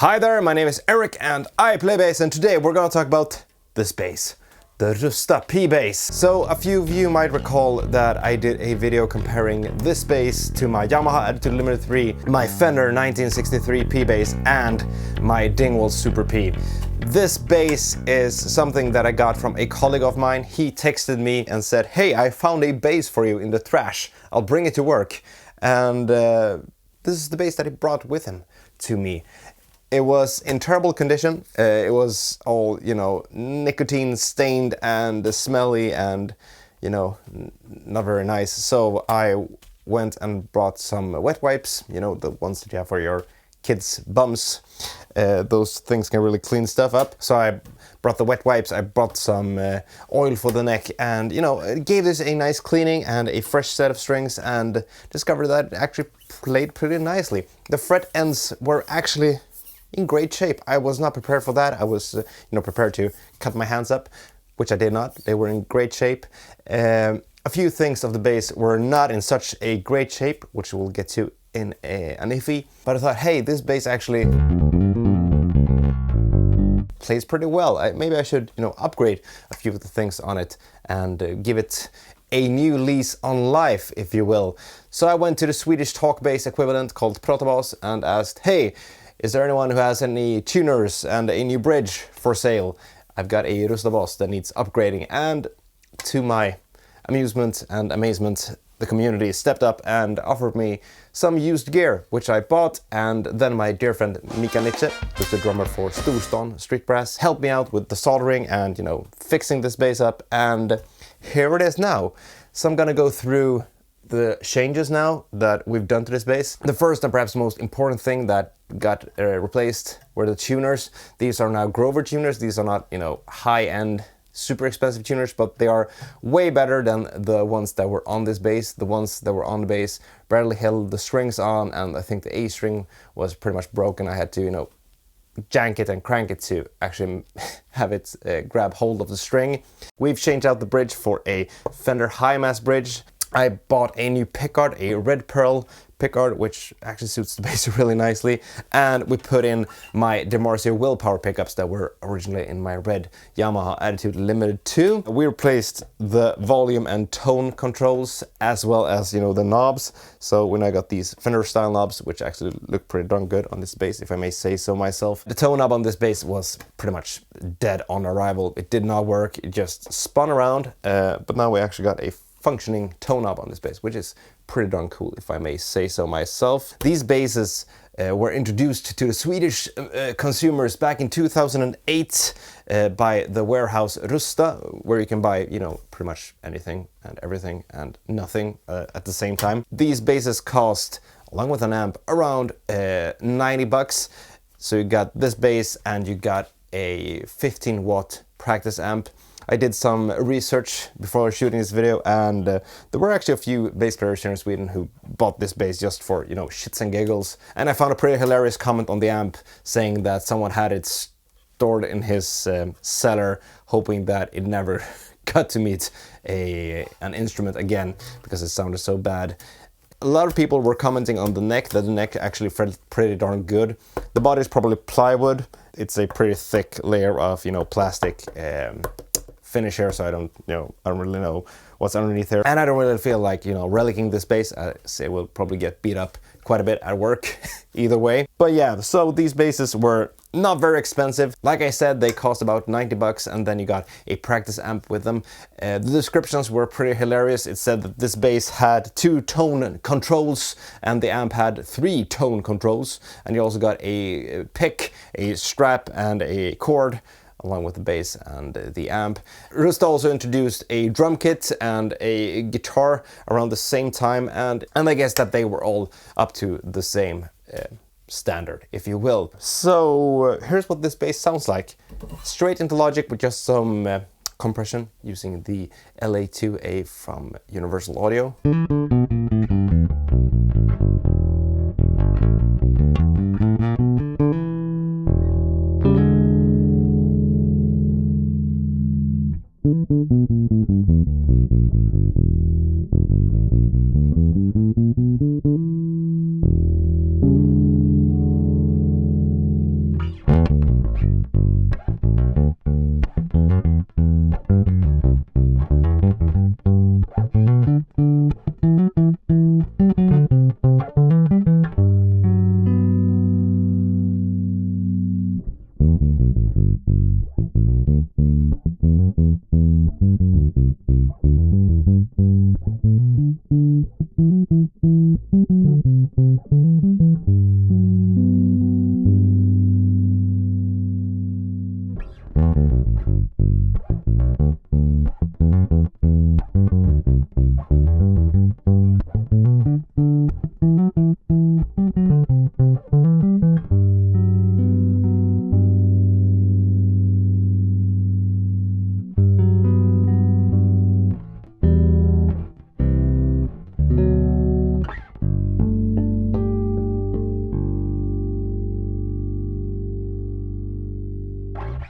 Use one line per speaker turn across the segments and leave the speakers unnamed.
Hi there, my name is Erik and I play bass, and today we're gonna talk about this bass, the Rusta P bass. So a few of you might recall that I did a video comparing this bass to my Yamaha Attitude Limited 3, my Fender 1963 P bass and my Dingwall Super P. This bass is something that I got from a colleague of mine. He texted me and said, "Hey, I found a bass for you in the trash. I'll bring it to work." And this is the bass that he brought with him to me. It was in terrible condition. It was all, nicotine stained and smelly and, not very nice. So I went and brought some wet wipes, the ones that you have for your kids' bums. Those things can really clean stuff up. So I brought the wet wipes, I brought some oil for the neck, and, it gave this a nice cleaning and a fresh set of strings, and discovered that it actually played pretty nicely. The fret ends were actually in great shape. I was not prepared for that. I was, prepared to cut my hands up, which I did not. They were in great shape. A few things of the bass were not in such a great shape, which we'll get to in an iffy. But I thought, hey, this bass actually plays pretty well. Maybe I should, upgrade a few of the things on it and give it a new lease on life, if you will. So I went to the Swedish talk bass equivalent called Rusta Basses and asked, hey, is there anyone who has any tuners and a new bridge for sale? I've got a Rusta Basses that needs upgrading, and to my amusement and amazement, the community stepped up and offered me some used gear, which I bought, and then my dear friend Mika Nietzsche, who's the drummer for Storstan Street Brass, helped me out with the soldering and, fixing this bass up, and here it is now. So I'm gonna go through the changes now that we've done to this bass. The first and perhaps most important thing that got replaced were the tuners. These are now Grover tuners. These are not, high-end, super expensive tuners, but they are way better than the ones that were on this bass. The ones that were on the bass barely held the strings on, and I think the A string was pretty much broken. I had to, jank it and crank it to actually have it grab hold of the string. We've changed out the bridge for a Fender high mass bridge. I bought a new pickguard, a red pearl pickguard, which actually suits the bass really nicely. And we put in my DeMarcio Willpower pickups that were originally in my red Yamaha Attitude Limited 2. We replaced the volume and tone controls as well as, the knobs. So when I got these Fender style knobs, which actually look pretty darn good on this bass, if I may say so myself. The tone knob on this bass was pretty much dead on arrival. It did not work. It just spun around. But now we actually got a functioning tone knob on this bass, which is pretty darn cool, if I may say so myself. These basses were introduced to the Swedish consumers back in 2008 by the warehouse Rusta, where you can buy, pretty much anything and everything and nothing at the same time. These basses cost, along with an amp, around 90 bucks. So you got this bass and you got a 15-watt practice amp. I did some research before shooting this video, and there were actually a few bass players here in Sweden who bought this bass just for, shits and giggles. And I found a pretty hilarious comment on the amp saying that someone had it stored in his cellar, hoping that it never got to meet an instrument again because it sounded so bad. A lot of people were commenting on the neck, that the neck actually felt pretty darn good. The body is probably plywood. It's a pretty thick layer of, plastic finish here, so I don't really know what's underneath there. And I don't really feel like, relicking this bass. I say it will probably get beat up quite a bit at work either way. But yeah, so these basses were not very expensive. Like I said, they cost about 90 bucks, and then you got a practice amp with them. The descriptions were pretty hilarious. It said that this bass had 2 tone controls and the amp had 3 tone controls. And you also got a pick, a strap, and a cord, along with the bass and the amp. Rusta also introduced a drum kit and a guitar around the same time, and I guess that they were all up to the same standard, if you will. So here's what this bass sounds like. Straight into Logic with just some compression using the LA2A from Universal Audio.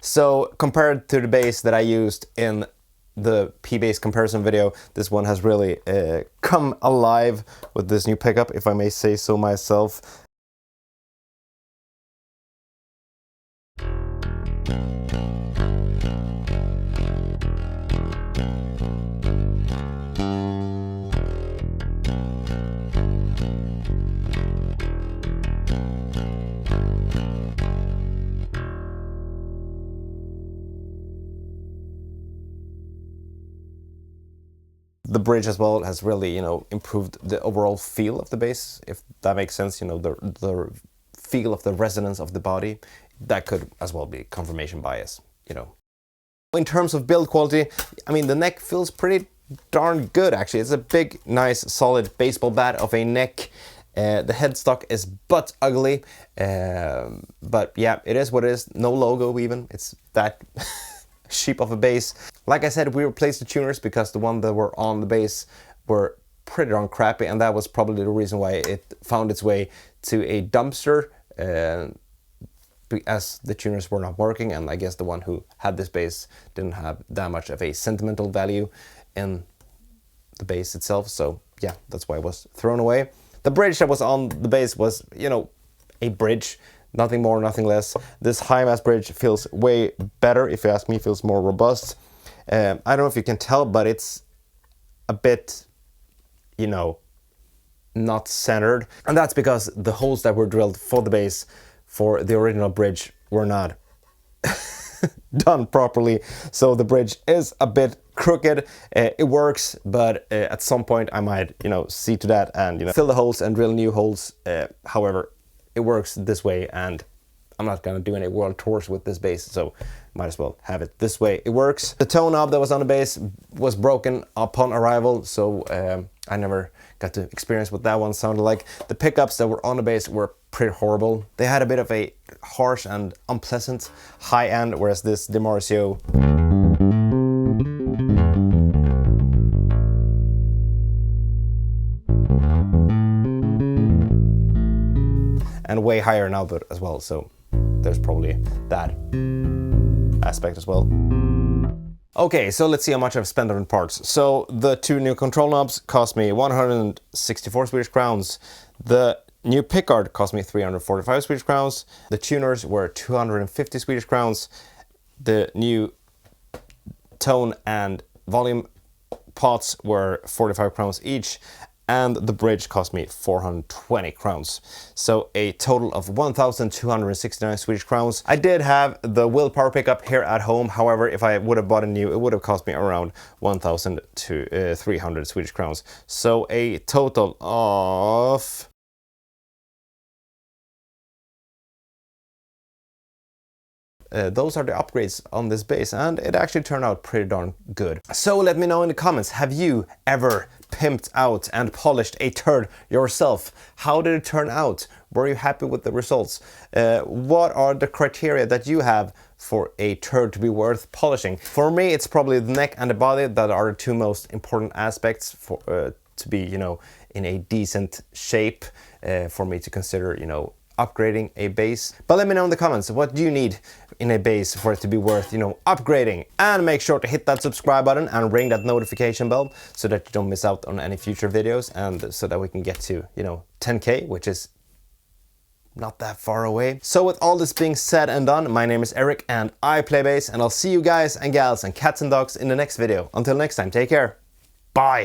So compared to the bass that I used in the P-bass comparison video, this one has really come alive with this new pickup, if I may say so myself. The bridge as well has really, improved the overall feel of the bass, if that makes sense. The feel of the resonance of the body. That could as well be confirmation bias, In terms of build quality, I mean, the neck feels pretty darn good, actually. It's a big, nice, solid baseball bat of a neck. The headstock is butt ugly, but yeah, it is what it is. No logo even. It's that cheap of a bass. Like I said, we replaced the tuners because the one that were on the bass were pretty darn crappy, and that was probably the reason why it found its way to a dumpster, as the tuners were not working, and I guess the one who had this bass didn't have that much of a sentimental value in the bass itself, so yeah, that's why it was thrown away. The bridge that was on the bass was, a bridge. Nothing more, nothing less. This high mass bridge feels way better, if you ask me. It feels more robust. I don't know if you can tell, but it's a bit, not centered. And that's because the holes that were drilled for the bass for the original bridge were not done properly. So the bridge is a bit crooked. It works, but at some point I might, see to that and, fill the holes and drill new holes. However, it works this way, and I'm not gonna do any world tours with this bass, so might as well have it this way. It works. The tone knob that was on the bass was broken upon arrival, so I never got to experience what that one sounded like. The pickups that were on the bass were pretty horrible. They had a bit of a harsh and unpleasant high end, whereas this DiMarzio and way higher in output as well, so there's probably that aspect as well. Okay, so let's see how much I've spent on parts. So the two new control knobs cost me 164 Swedish crowns. The new pickguard cost me 345 Swedish crowns. The tuners were 250 Swedish crowns. The new tone and volume pots were 45 crowns each. And the bridge cost me 420 crowns. So a total of 1,269 Swedish crowns. I did have the willpower pickup here at home. However, if I would have bought a new, it would have cost me around 1,000 to 300 Swedish crowns. So a total of those are the upgrades on this bass, and it actually turned out pretty darn good. So let me know in the comments, have you ever pimped out and polished a turd yourself? How did it turn out? Were you happy with the results? What are the criteria that you have for a turd to be worth polishing? For me, it's probably the neck and the body that are the two most important aspects for to be, in a decent shape for me to consider, upgrading a bass. But let me know in the comments, what do you need in a bass for it to be worth, upgrading? And make sure to hit that subscribe button and ring that notification bell so that you don't miss out on any future videos, and so that we can get to, 10K, which is not that far away. So with all this being said and done, my name is Erik and I play bass, and I'll see you guys and gals and cats and dogs in the next video. Until next time, take care. Bye.